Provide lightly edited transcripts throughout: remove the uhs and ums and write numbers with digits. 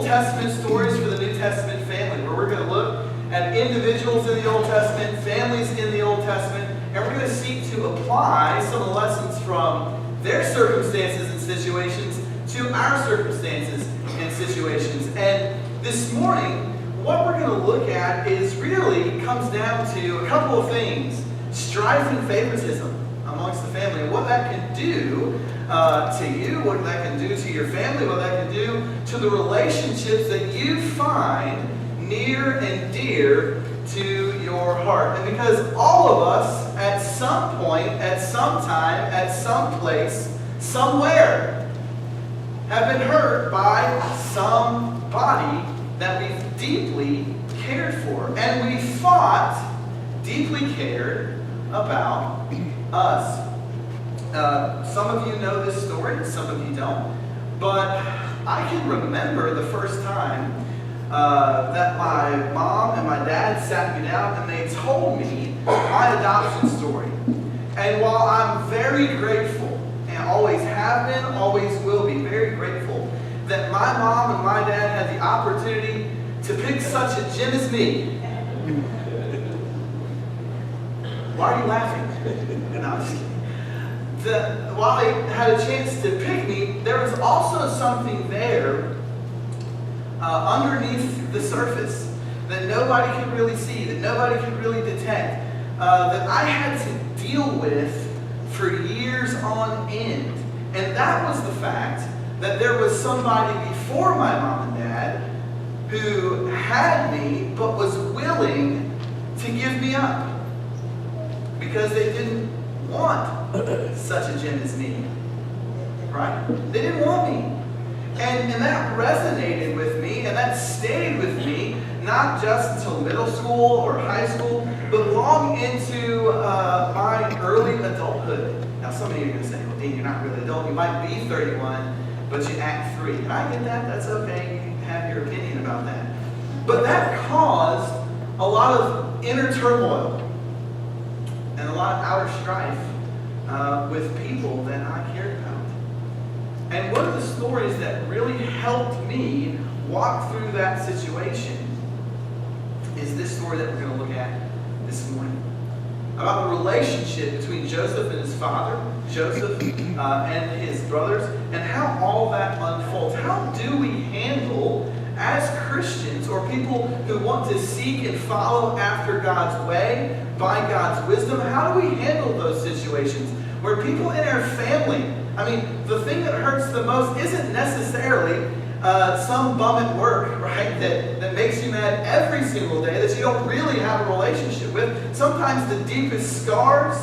Old Testament stories for the New Testament family, where we're going to look at individuals in the Old Testament, families in the Old Testament, and we're going to seek to apply some of the lessons from their circumstances and situations to our circumstances and situations. And this morning, what we're going to look at is really comes down to a couple of things. Strife and favoritism amongst the family, and what that can do to you, what that can do to your family, what that can do to the relationships that you find near and dear to your heart. And because all of us, at some point, at some time, at some place, somewhere, have been hurt by somebody that we've deeply cared for. And we thought deeply cared about us. Some of you know this story, some of you don't. But I can remember the first time that my mom and my dad sat me down and they told me my adoption story. And while I'm very grateful, and always have been, always will be, very grateful that my mom and my dad had the opportunity to pick such a gem as me. Why are you laughing? No, I'm just kidding. While they had a chance to pick me, there was also something there underneath the surface that nobody could really see, that nobody could really detect, that I had to deal with for years on end. And that was the fact that there was somebody before my mom and dad who had me but was willing to give me up because they didn't want such a gem as me. Right? They didn't want me. And that resonated with me, and that stayed with me, not just until middle school or high school, but long into my early adulthood. Now, some of you are going to say, well, Dean, you're not really adult. You might be 31, but you act 3. And I get that. That's okay. You can have your opinion about that. But that caused a lot of inner turmoil and a lot of outer strife with people that I cared about. And one of the stories that really helped me walk through that situation is this story that we're going to look at this morning. About the relationship between Joseph and his father, Joseph and his brothers, and how all that unfolds. How do we handle, as Christians, or people who want to seek and follow after God's way, by God's wisdom, how do we handle those situations where people in our family, I mean, the thing that hurts the most isn't necessarily some bum at work, right, that makes you mad every single day, that you don't really have a relationship with. Sometimes the deepest scars,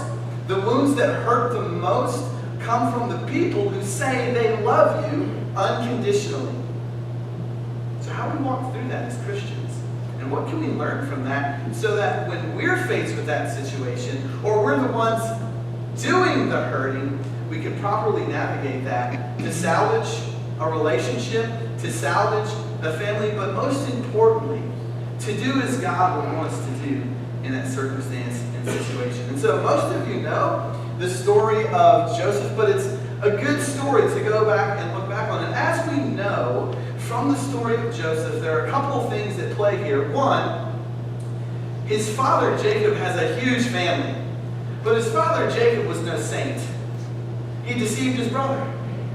the wounds that hurt the most, come from the people who say they love you unconditionally. So how do we walk through that as Christians? And what can we learn from that so that when we're faced with that situation, or we're the ones doing the hurting, we can properly navigate that to salvage a relationship, to salvage a family, but most importantly, to do as God would want us to do in that circumstance and situation. And so most of you know the story of Joseph, but it's a good story to go back and look back on. And as we know from the story of Joseph, there are a couple of things at play here. One, his father Jacob has a huge family, but his father Jacob was no saint. He deceived his brother,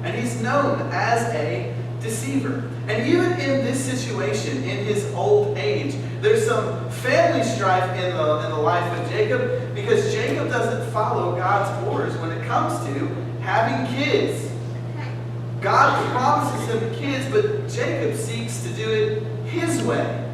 and he's known as a deceiver. And even in this situation, in his old age, there's some family strife in the life of Jacob, because Jacob doesn't follow God's orders when it comes to having kids. God promises him kids, but Jacob seeks to do it his way.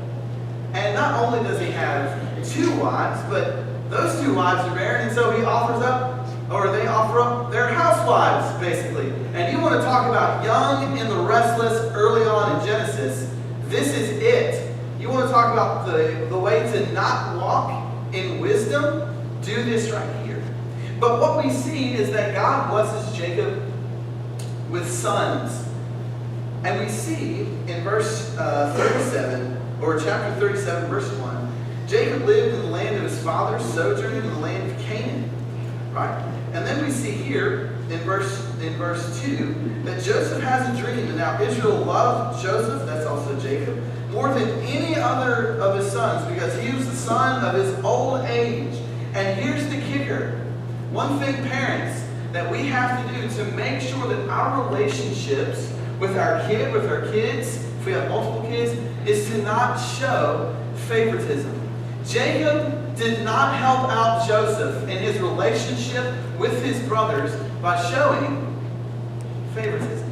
And not only does he have 2 wives, but those 2 wives are barren, and so he offers up, or they offer up their housewives, basically. And you want to talk about young and the restless early on in Genesis, this is it. You want to talk about the way to not walk in wisdom, do this right here. But what we see is that God blesses Jacob with sons. And we see in verse 37, or chapter 37, verse 1, Jacob lived in the land of his fathers, sojourning in the land of Canaan. Right? And then we see here in verse in verse 2 that Joseph has a dream. And now Israel loved Joseph, that's also Jacob, more than any other of his sons because he was the son of his old age. And here's the kicker. One thing, parents, that we have to do to make sure that our relationships with our kids, if we have multiple kids, is to not show favoritism. Jacob did not help out Joseph in his relationship with his brothers by showing favoritism.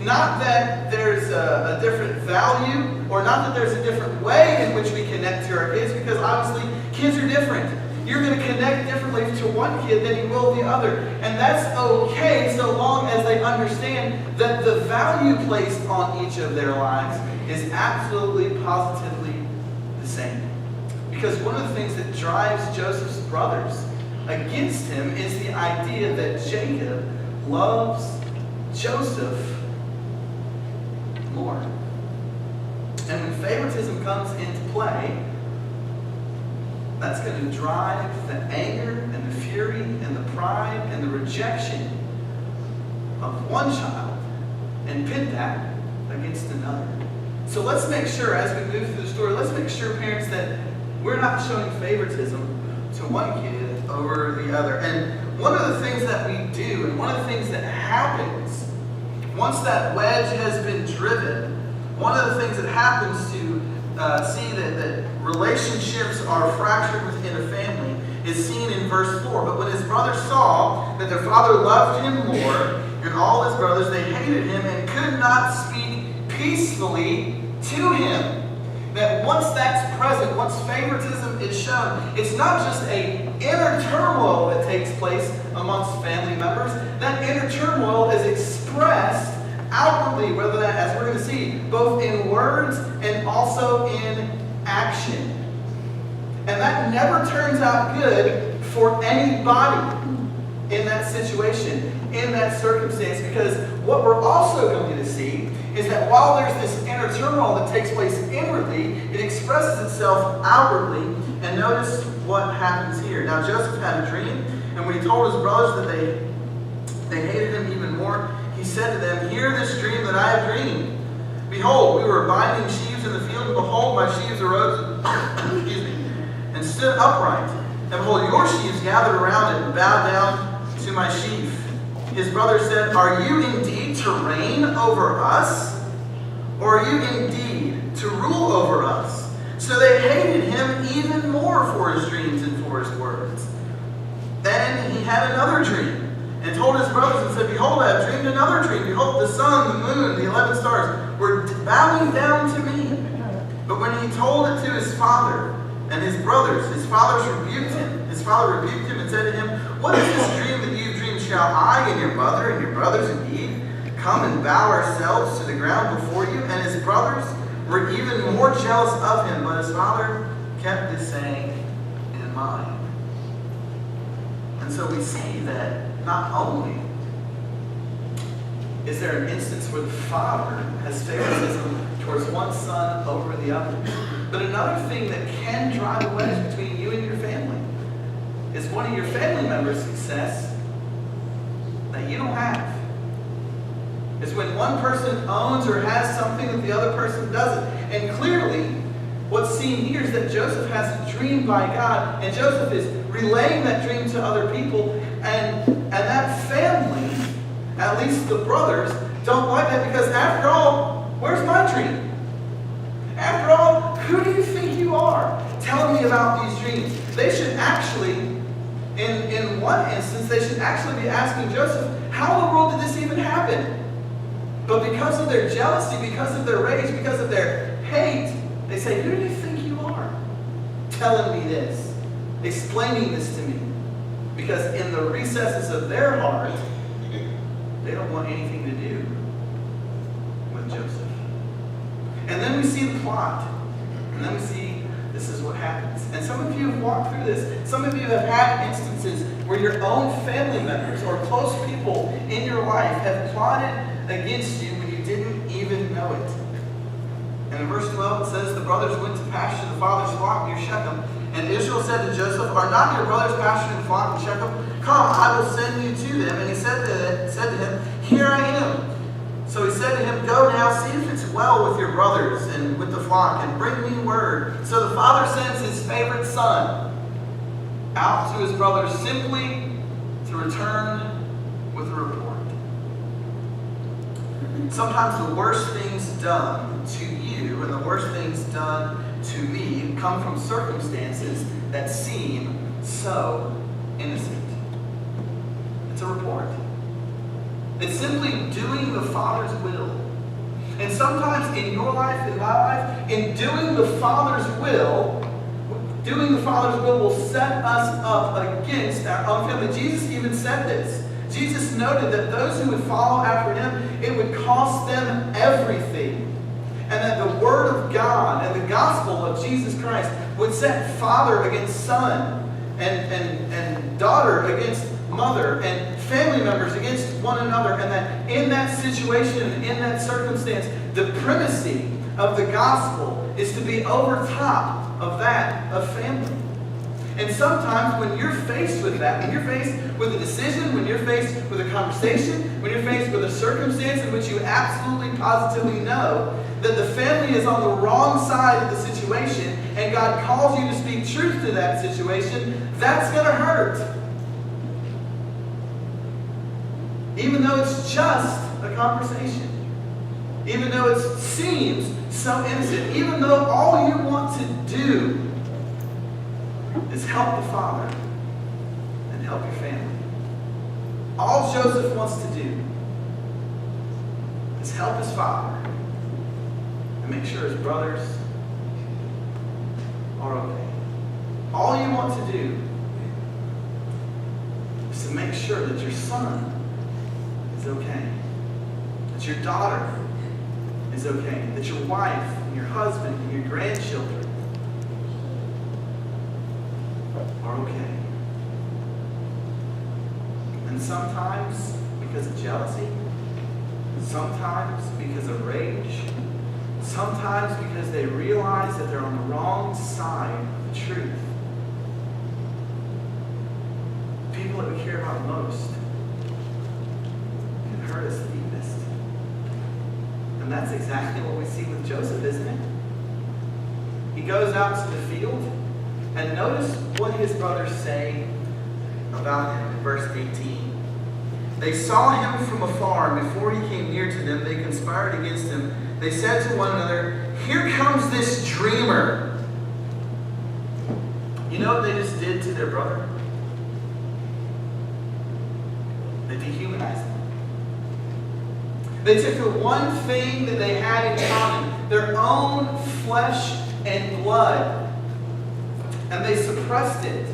Not that there's a different value, or not that there's a different way in which we connect to our kids, because obviously kids are different. You're going to connect differently to one kid than you will the other. And that's okay so long as they understand that the value placed on each of their lives is absolutely, positively the same. Because one of the things that drives Joseph's brothers against him is the idea that Jacob loves Joseph more. And when favoritism comes into play, that's going to drive the anger and the fury and the pride and the rejection of one child and pit that against another. So let's make sure, as we move through the story, let's make sure, parents, that we're not showing favoritism to one kid over the other. And one of the things that we do, and one of the things that happens once that wedge has been driven, one of the things that happens to see that relationships are fractured within a family is seen in verse 4. But when his brothers saw that their father loved him more than all his brothers, they hated him and could not speak peacefully to him. That once that's present, once favoritism is shown, it's not just an inner turmoil that takes place amongst family members. That inner turmoil is expressed outwardly, whether that, as we're going to see, both in words and also in action. And that never turns out good for anybody in that situation, in that circumstance, because what we're also going to see is that while there's this inner turmoil that takes place inwardly, it expresses itself outwardly. And notice what happens here. Now Joseph had a dream, and when he told his brothers that they hated him even more, he said to them, "Hear this dream that I have dreamed. Behold, we were binding sheaves in the field, and behold, my sheaves arose and stood upright. And behold, your sheaves gathered around it and bowed down to my sheaf." His brother said, "Are you indeed to reign over us? Or are you indeed to rule over us?" So they hated him even more for his dreams and for his words. Then he had another dream, and told his brothers and said, "Behold, I have dreamed another dream. Behold, the sun, the moon, the 11 stars were bowing down to me." But when he told it to his father and his brothers, his father rebuked him and said to him, "What is this dream that you dreamed? Shall I and your mother and your brothers indeed come and bow ourselves to the ground before you?" And his brothers were even more jealous of him, but his father kept this saying in mind. And so we see that not only is there an instance where the father has favoritism towards one son over the other, but another thing that can drive a wedge between you and your family is one of your family members' success that you don't have. It's when one person owns or has something that the other person doesn't. And clearly, what's seen here is that Joseph has a dream by God, and Joseph is relaying that dream to other people, and that family, at least the brothers, don't like that, because after all, where's my dream? After all, who do you think you are telling me about these dreams? They should actually, in one instance, they should actually be asking Joseph, how in the world did this even happen? But because of their jealousy, because of their rage, because of their hate, they say, who do you think you are telling me this, explaining this to me? Because in the recesses of their heart, they don't want anything to do with Joseph. And then we see the plot. And then we see this is what happens. And some of you have walked through this. Some of you have had instances where your own family members or close people in your life have plotted against you when you didn't even know it. And in verse 12 it says, the brothers went to pasture the father's flock near Shechem, And Israel said to Joseph, "Are not your brothers pasturing the flock in Shechem? Come, I will send you to them." And he said to him, "Here I am." So he said to him, "Go now, see if it's well with your brothers and with the flock, and bring me word." So the father sends his favorite son out to his brothers simply to return with a report. Sometimes the worst things done to you and the worst things done to me come from circumstances that seem so innocent. It's a report. It's simply doing the Father's will. And sometimes in your life, in my life, in doing the Father's will will set us up against our own family. Jesus even said this. Jesus noted that those who would follow after him, it would cost them everything. And that the Word of God and the gospel of Jesus Christ would set father against son, and daughter against mother, and family members against one another. And that in that situation, in that circumstance, the primacy of the gospel is to be over top of that of family. And sometimes when you're faced with that, when you're faced with a decision, when you're faced with a conversation, when you're faced with a circumstance in which you absolutely positively know that the family is on the wrong side of the situation and God calls you to speak truth to that situation, that's going to hurt. Even though it's just a conversation. Even though it seems so innocent. Even though all you want to do is help the father and help your family. All Joseph wants to do is help his father and make sure his brothers are okay. All you want to do is to make sure that your son is okay, that your daughter is okay, that your wife and your husband and your grandchildren are okay. And sometimes because of jealousy, sometimes because of rage, sometimes because they realize that they're on the wrong side of the truth, people that we care about most can hurt us the deepest. And that's exactly what we see with Joseph, isn't it? He goes out to the field, and notice what his brothers say about him in verse 18. They saw him from afar, and before he came near to them, they conspired against him. They said to one another, "Here comes this dreamer." You know what they just did to their brother? They dehumanized him. They took the one thing that they had in common, their own flesh and blood, and they suppressed it.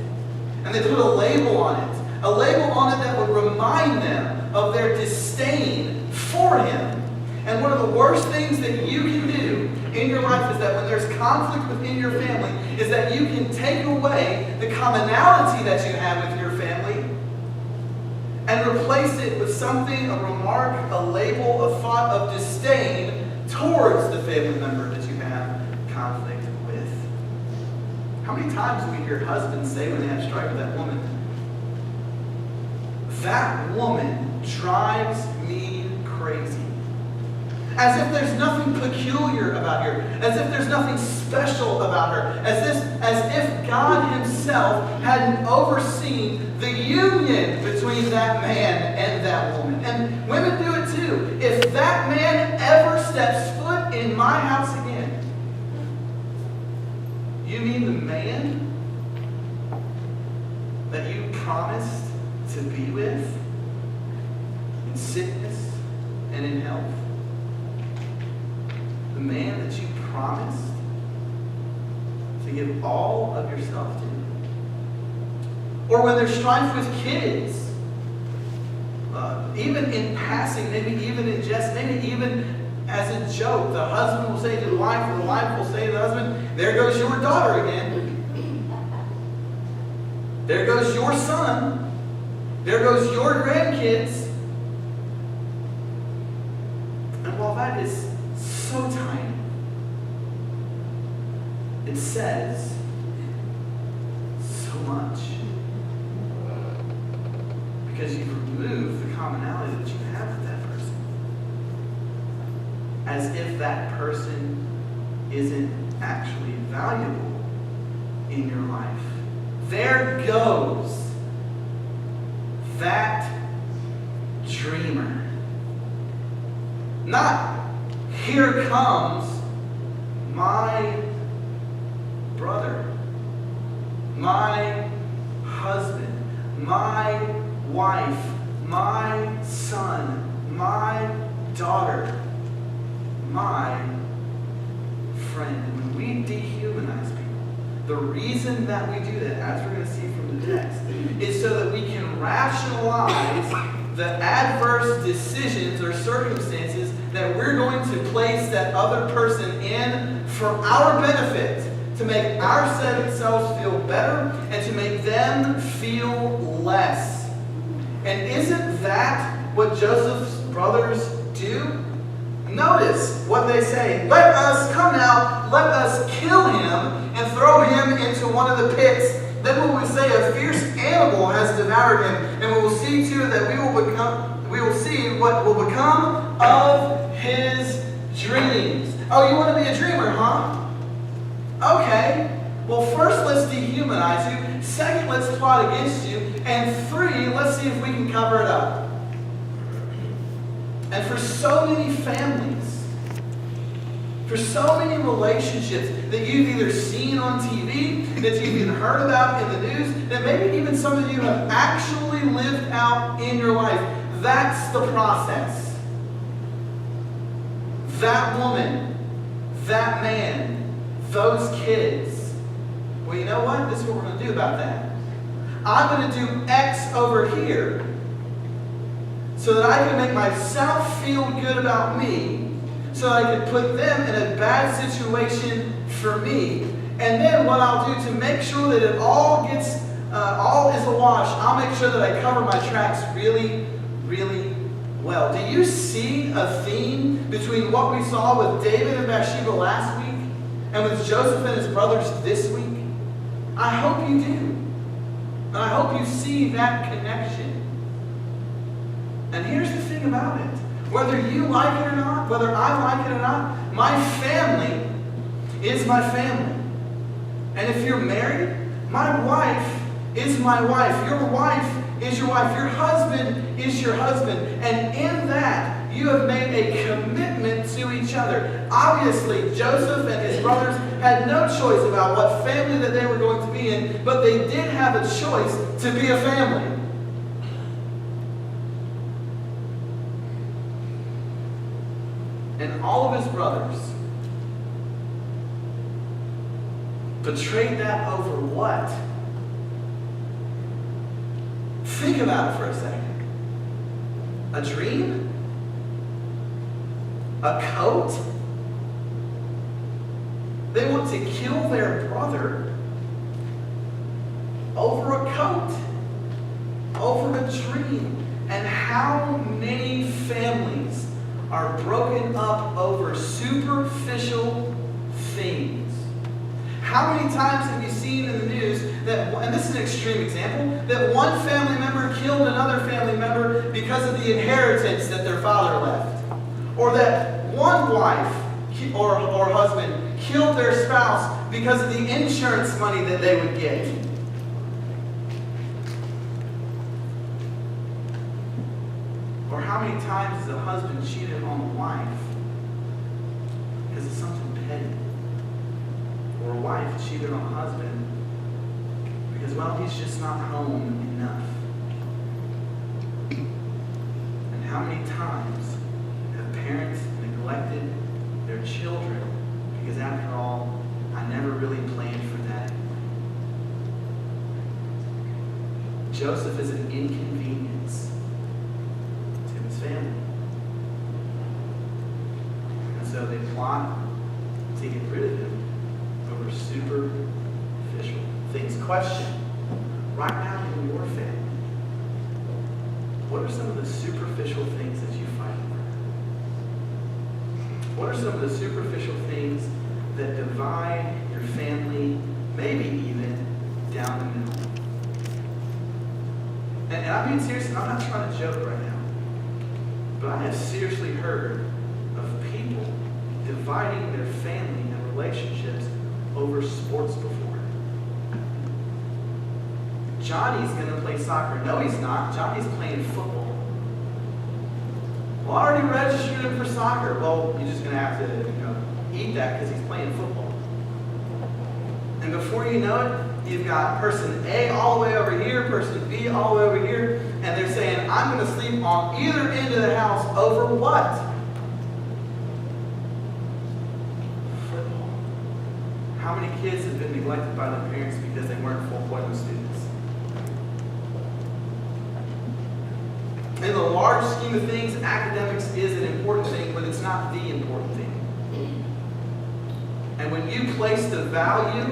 And they put a label on it. A label on it that would remind them of their disdain for him. And one of the worst things that you can do in your life is that when there's conflict within your family, is that you can take away the commonality that you have with your family and replace it with something, a remark, a label, a thought of disdain towards the family member that you have conflict with. How many times do we hear husbands say when they have strife with that woman, "That woman drives me crazy." As if there's nothing peculiar about her. As if there's nothing special about her. As if God himself hadn't overseen the union between that man and that woman. And women do it too. If that man ever steps foot in my house again, you mean the man that you promised to be with in sickness and in health? The man that you promised to give all of yourself to? Or when there's strife with kids, even in passing, maybe even in jest, maybe even as a joke, the husband will say to the wife, or the wife will say to the husband, "There goes your daughter again. There goes your son. There goes your grandkids." And while that is so tiny, it says so much. Because you've removed the commonality that you have with that person. As if that person isn't actually valuable in your life. There goes that dreamer. Not, here comes my brother, my husband, my wife, my son, my daughter, my friend. And when we dehumanize people, the reason that we do that, as we're going to see from the text, is so that we can rationalize the adverse decisions or circumstances that we're going to place that other person in for our benefit, to make ourselves feel better and to make them feel less. And isn't that what Joseph's brothers do? Notice what they say. Let us come out, let us kill him and throw him into one of the pits. Then we will say a fierce animal has devoured him, and we will see too that we will see what will become of his dreams. Oh, you want to be a dreamer, huh? Okay. Well, first let's dehumanize you. Second, let's plot against you. And three, let's see if we can cover it up. And for so many families, for so many relationships that you've either seen on TV, that you've even heard about in the news, that maybe even some of you have actually lived out in your life, that's the process. That woman, that man, those kids. Well, you know what? This is what we're going to do about that. I'm going to do X over here so that I can make myself feel good about me, so that I can put them in a bad situation for me. And then what I'll do to make sure that it all is awash, I'll make sure that I cover my tracks really, really well. Do you see a theme between what we saw with David and Bathsheba last week and with Joseph and his brothers this week? I hope you do. And I hope you see that connection. And here's the thing about it. Whether you like it or not, whether I like it or not, my family is my family. And if you're married, my wife is my wife. Your wife is your wife. Your husband is your husband. And in that, you have made a commitment to each other. Obviously, Joseph and his brothers had no choice about what family that they were going to be in, but they did have a choice to be a family. And all of his brothers betrayed that over what? Think about it for a second. A dream? A coat? They want to kill their brother over a coat, over a dream. And how many families are broken up over superficial things? How many times have you seen in the news that, and this is an extreme example, that one family member killed another family member because of the inheritance that their father left? Or that one wife or husband killed their spouse because of the insurance money that they would get? Or how many times has a husband cheated on a wife because of something petty? Or a wife cheated on a husband because, well, he's just not home enough? And how many times have parents neglected their children because, after all, I never really planned for that? Joseph is an inconvenience to his family. And so they plot to get rid of him over superficial things. Question: right now in your family, what are some of the superficial things that you fight over? What are some of the superficial things that divide your family, maybe even down the middle? I'm being serious, and I'm not trying to joke right now. But I have seriously heard of people dividing their family and relationships over sports before. Johnny's going to play soccer. No, he's not. Johnny's playing football. Well, I already registered him for soccer. Well, you're just going to have to, eat that because he's playing football. And before you know it, you've got person A all the way over here, person B all the way over here, and they're saying, I'm going to sleep on either end of the house over what? Football. How many kids have been neglected by their parents because they weren't 4.0 students? In the large scheme of things, academics is an important thing, but it's not the important thing. And when you place the value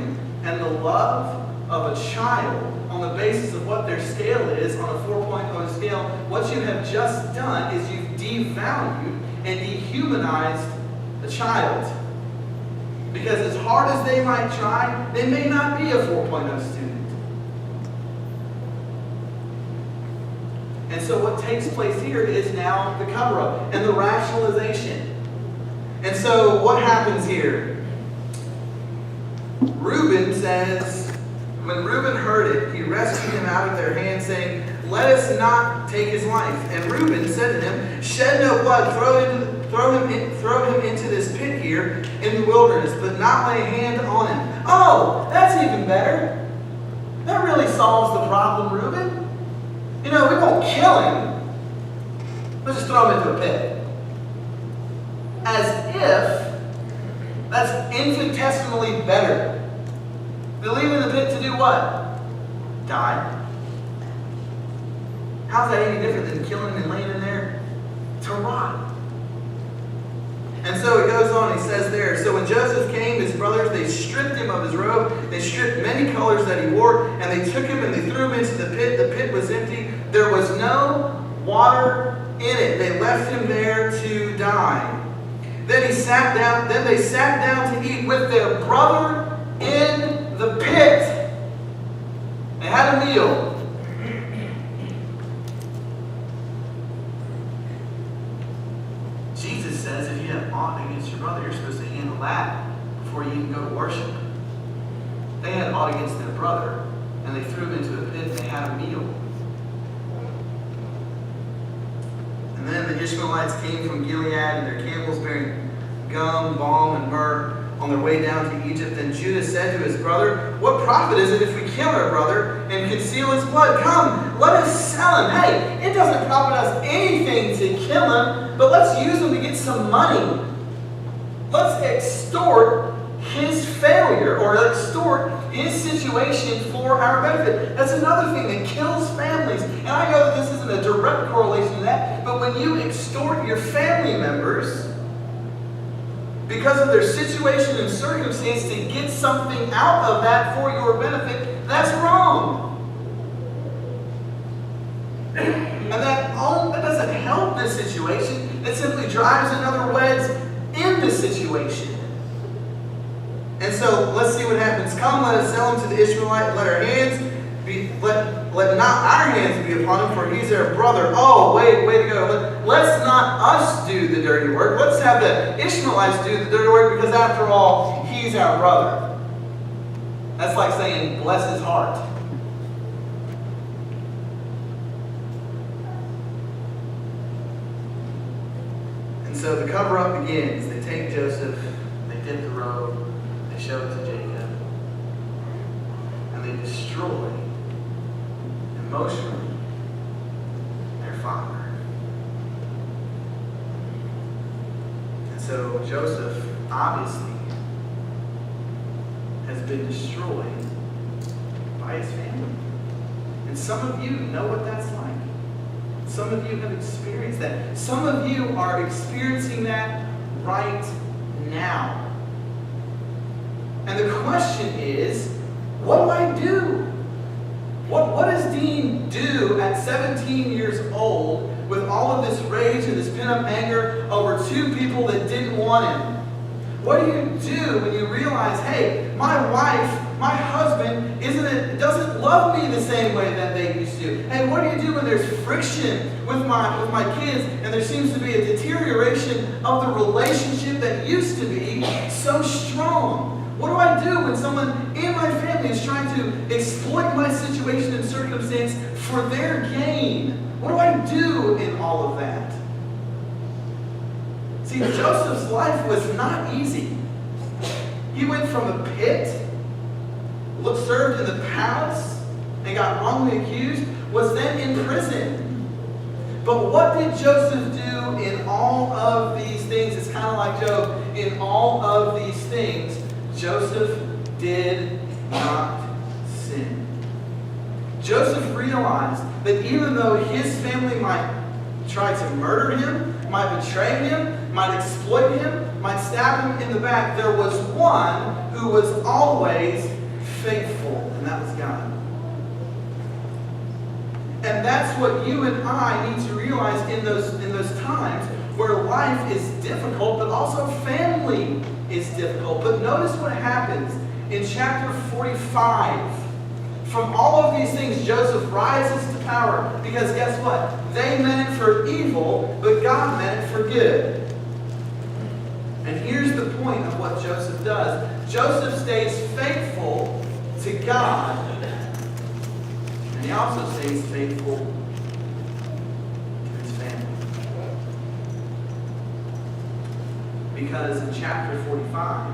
and the love of a child on the basis of what their scale is on a 4.0 scale, what you have just done is you've devalued and dehumanized a child. Because as hard as they might try, they may not be a 4.0 student. And so what takes place here is now the cover-up and the rationalization. And so what happens here? Reuben says, when Reuben heard it, he rescued him out of their hands, saying, let us not take his life. And Reuben said to him, shed no blood, throw him into this pit here in the wilderness, but not lay a hand on him. Oh, that's even better. That really solves the problem, Reuben. We won't kill him. Let's just throw him into a pit. As if that's infinitesimally better. They leave him in the pit to do what? Die. How's that any different than killing him and laying in there to rot? And so it goes on, he says there, so when Joseph came, his brothers, they stripped him of his robe, they stripped many colors that he wore, and they took him and they threw him into the pit. The pit was empty. There was no water in it. They left him there to die. Then they sat down to eat with their brother in the pit. They had a meal. Jesus says if you have aught against your brother, you're supposed to handle that before you even go to worship. They had aught against their brother, and they threw him into a pit and they had a meal. And then the Ishmaelites came from Gilead and their camels bearing gum, balm, and myrrh on their way down to Egypt. Then Judah said to his brother, what profit is it if we kill our brother and conceal his blood? Come, let us sell him. Hey, it doesn't profit us anything to kill him, but let's use him to get some money. Let's extort his failure or extort his situation for our benefit. That's another thing that kills families. And I know that this isn't a direct correlation to that, but when you extort your family members because of their situation and circumstance to get something out of that for your benefit, that's wrong. And that doesn't help this situation. It simply drives another wedge in the situation. And so let's see what happens. Come, let us sell him to the Ishmaelite. Let our hands be let not our hands be upon him, for he's our brother. Oh, way to go. Let's not us do the dirty work. Let's have the Ishmaelites do the dirty work, because after all, he's our brother. That's like saying, bless his heart. And so the cover-up begins. They take Joseph, they dip the robe, they show it to Jacob, and they destroy emotionally their father. And so Joseph obviously has been destroyed by his family. And some of you know what that's like. Some of you have experienced that. Some of you are experiencing that right now. And the question is, what do I do? What does Dean do at 17 years old with all of this rage and this pent-up anger over two people that didn't want him? What do you do when you realize, hey, my wife, my husband doesn't love me the same way that they used to? Hey, what do you do when there's friction with my kids and there seems to be a deterioration of the relationship that used to be so strong? What do I do when someone in my family is trying to exploit my situation and circumstance for their gain? What do I do in all of that? See, Joseph's life was not easy. He went from a pit, served in the palace, and got wrongly accused, was then in prison. But what did Joseph do in all of these things? It's kind of like Job. In all of these things, Joseph did not sin. Joseph realized that even though his family might try to murder him, might betray him, might exploit him, might stab him in the back, there was one who was always faithful, and that was God. And that's what you and I need to realize in those times where life is difficult, but also family is difficult. But notice what happens in chapter 45. From all of these things, Joseph rises to power because guess what? They meant it for evil, but God meant it for good. And here's the point of what Joseph does. Joseph stays faithful to God, and he also stays faithful to his family. Because in chapter 45,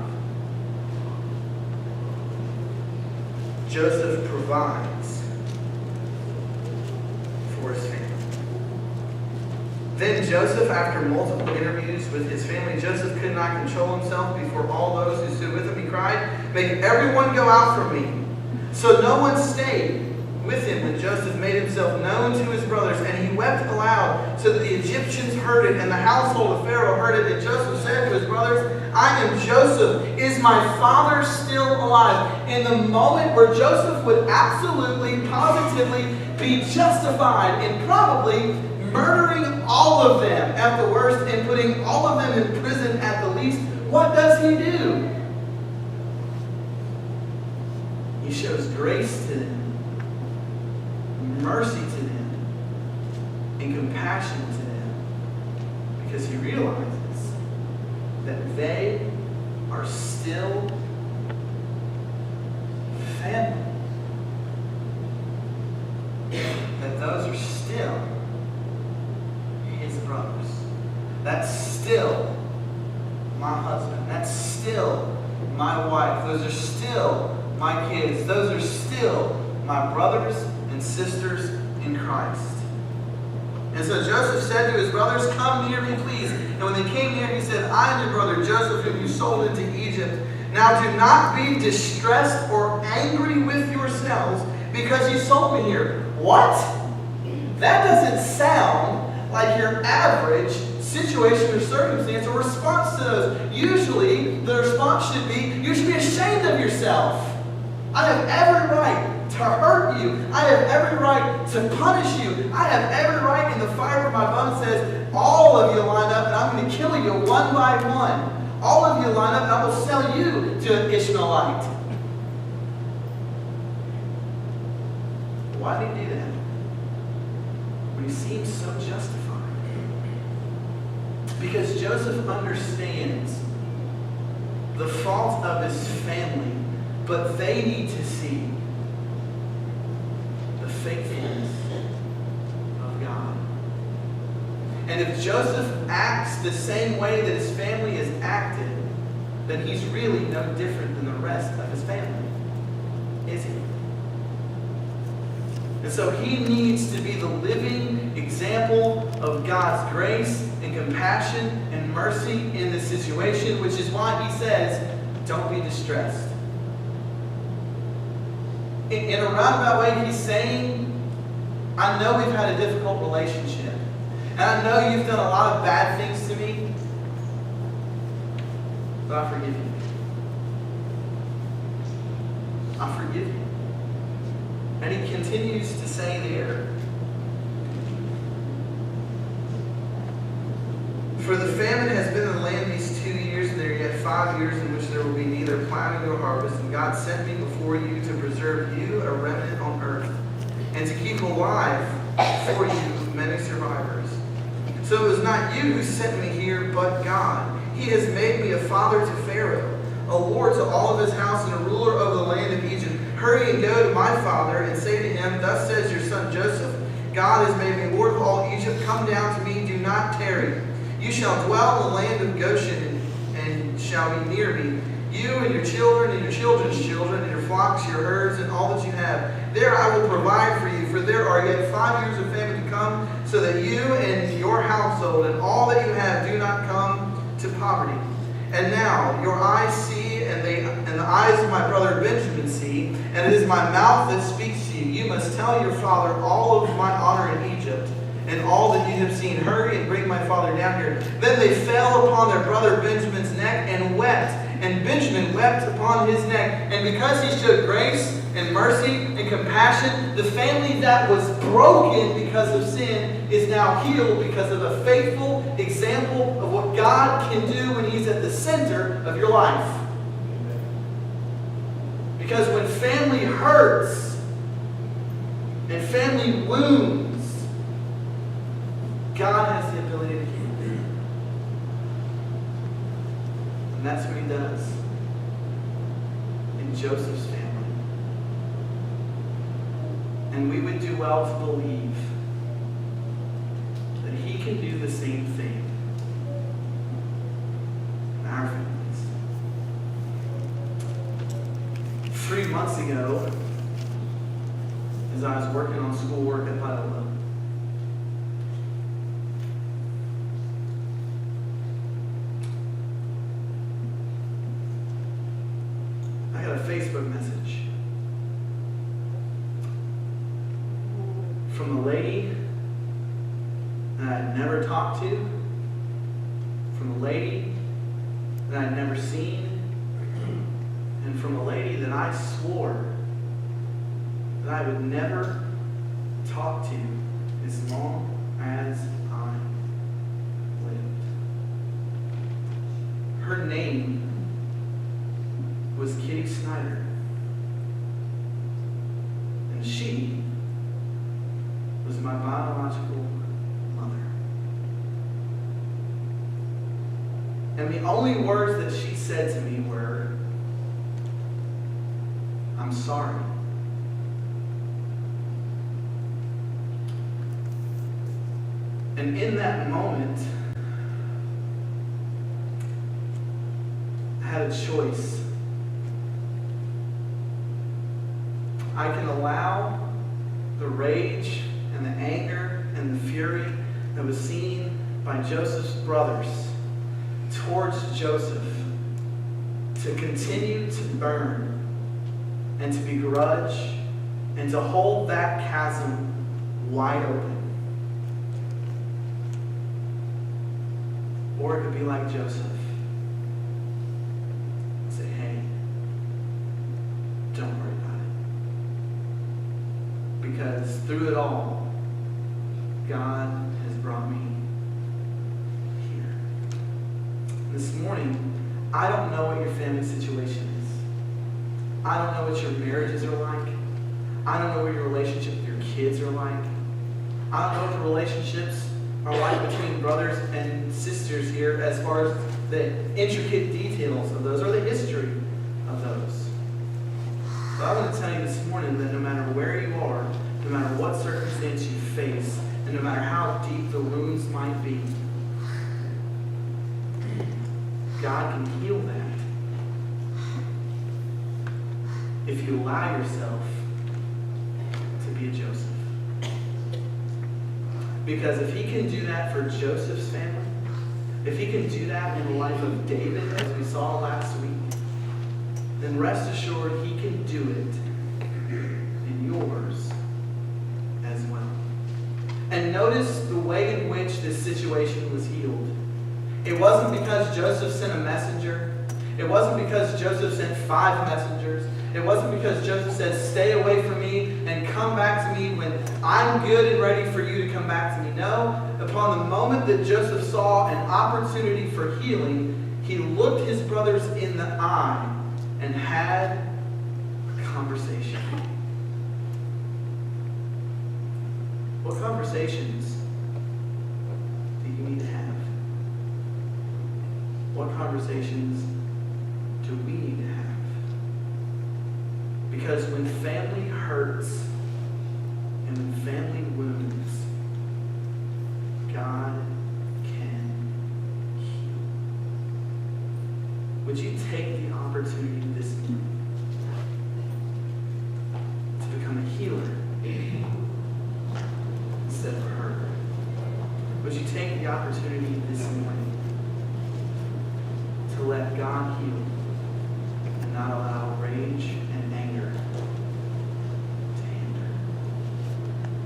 Joseph provides for his family. Then Joseph, after multiple interviews with his family, Joseph could not control himself before all those who stood with him. He cried, "Make everyone go out from me." So no one stayed with him when Joseph made himself known to his brothers, and he wept aloud so that the Egyptians heard it, and the household of Pharaoh heard it. And Joseph said to his brothers, "I am Joseph. Is my father still alive?" In the moment where Joseph would absolutely, positively be justified in probably murdering all of them at the worst and putting all of them in prison at the least, what does he do? He shows grace to them, mercy to them, and compassion to them, because he realizes that they are still family. That those are still his brothers. That's still my husband. That's still my wife. Those are still my kids. Those are still my brothers and sisters in Christ. And so Joseph said to his brothers, "Come near me, please." And when they came near, he said, "I am your brother Joseph, whom you sold into Egypt. Now do not be distressed or angry with yourselves because you sold me here." What? That doesn't sound like your average situation or circumstance or response to those. Usually, the response should be, you should be ashamed of yourself. I have every right to hurt you. I have every right to punish you. I have every right, in the fiber of my bones says, all of you line up and I'm going to kill you one by one. All of you line up and I will sell you to an Ishmaelite. Why did he do that? When he seems so justified. Because Joseph understands the fault of his family, but they need to see the faithfulness of God. And if Joseph acts the same way that his family has acted, then he's really no different than the rest of his family, is he? And so he needs to be the living example of God's grace and compassion and mercy in this situation, which is why he says, don't be distressed. In a roundabout way, he's saying, I know we've had a difficult relationship. And I know you've done a lot of bad things to me. But I forgive you. I forgive you. And he continues to say there, for the famine has been in the land these 2 years, and there are yet 5 years in which there will be neither plowing nor harvest, and God sent me before you to preserve you, a remnant on earth, and to keep alive for you many survivors. So it was not you who sent me here, but God. He has made me a father to Pharaoh, a lord to all of his house, and a ruler over the land of Egypt. Hurry and go to my father and say to him, thus says your son Joseph, God has made me lord of all Egypt. Come down to me, do not tarry. You shall dwell in the land of Goshen, and shall be near me, you and your children and your children's children, and your flocks, your herds, and all that you have. There I will provide for you, for there are yet 5 years of famine to come, so that you and your household and all that you have do not come to poverty. And now your eyes see, and the eyes of my brother Benjamin see, and it is my mouth that speaks to you. You must tell your father all of my honor in Egypt, and all that you have seen. Hurry and bring my father down here. Then they fell upon their brother Benjamin's neck and wept. And Benjamin wept upon his neck. And because he showed grace and mercy and compassion, the family that was broken because of sin is now healed because of a faithful example of what God can do when He's at the center of your life. Because when family hurts and family wounds, God has the ability to heal. And that's what He does in Joseph's family. And we would do well to believe that He can do the same thing in our families. 3 months ago, as I was working on schoolwork at Viola, Facebook message from a lady that I'd never talked to, from a lady that I'd never seen, and from a lady that I swore that I would never talk to as long as I lived. Her name was Kitty Snyder. And she was my biological mother. And the only words that she said to me were, I'm sorry. And in that moment, I had a choice. I can allow the rage and the anger and the fury that was seen by Joseph's brothers towards Joseph to continue to burn and to begrudge and to hold that chasm wide open. Or it could be like Joseph. Say, hey, don't worry about it. Because through it all, God has brought me here. This morning, I don't know what your family situation is. I don't know what your marriages are like. I don't know what your relationship with your kids are like. I don't know what the relationships are like between brothers and sisters here as far as the intricate details of those or the history of those. But I want to tell you this morning that no matter where you are, no matter what circumstance you face, and no matter how deep the wounds might be, God can heal that if you allow yourself to be a Joseph. Because if he can do that for Joseph's family, if he can do that in the life of David, as we saw last week, then rest assured he can do it in yours as well. And notice the way in which this situation was healed. It wasn't because Joseph sent a messenger. It wasn't because Joseph sent 5 messengers. It wasn't because Joseph said, stay away from me and come back to me when I'm good and ready for you to come back to me. No, upon the moment that Joseph saw an opportunity for healing, He looked his brothers in the eye and had a conversation. What conversations do you need to have? What conversations do we need to have? Because when family hurts and when family wounds, God can heal. Would you take the opportunity this morning to become a healer instead of a hurter? Would you take the opportunity this morning to let God heal and not allow rage and anger to hinder?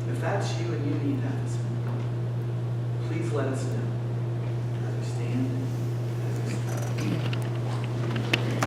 If that's you and you need that this morning, please let us know. Stand.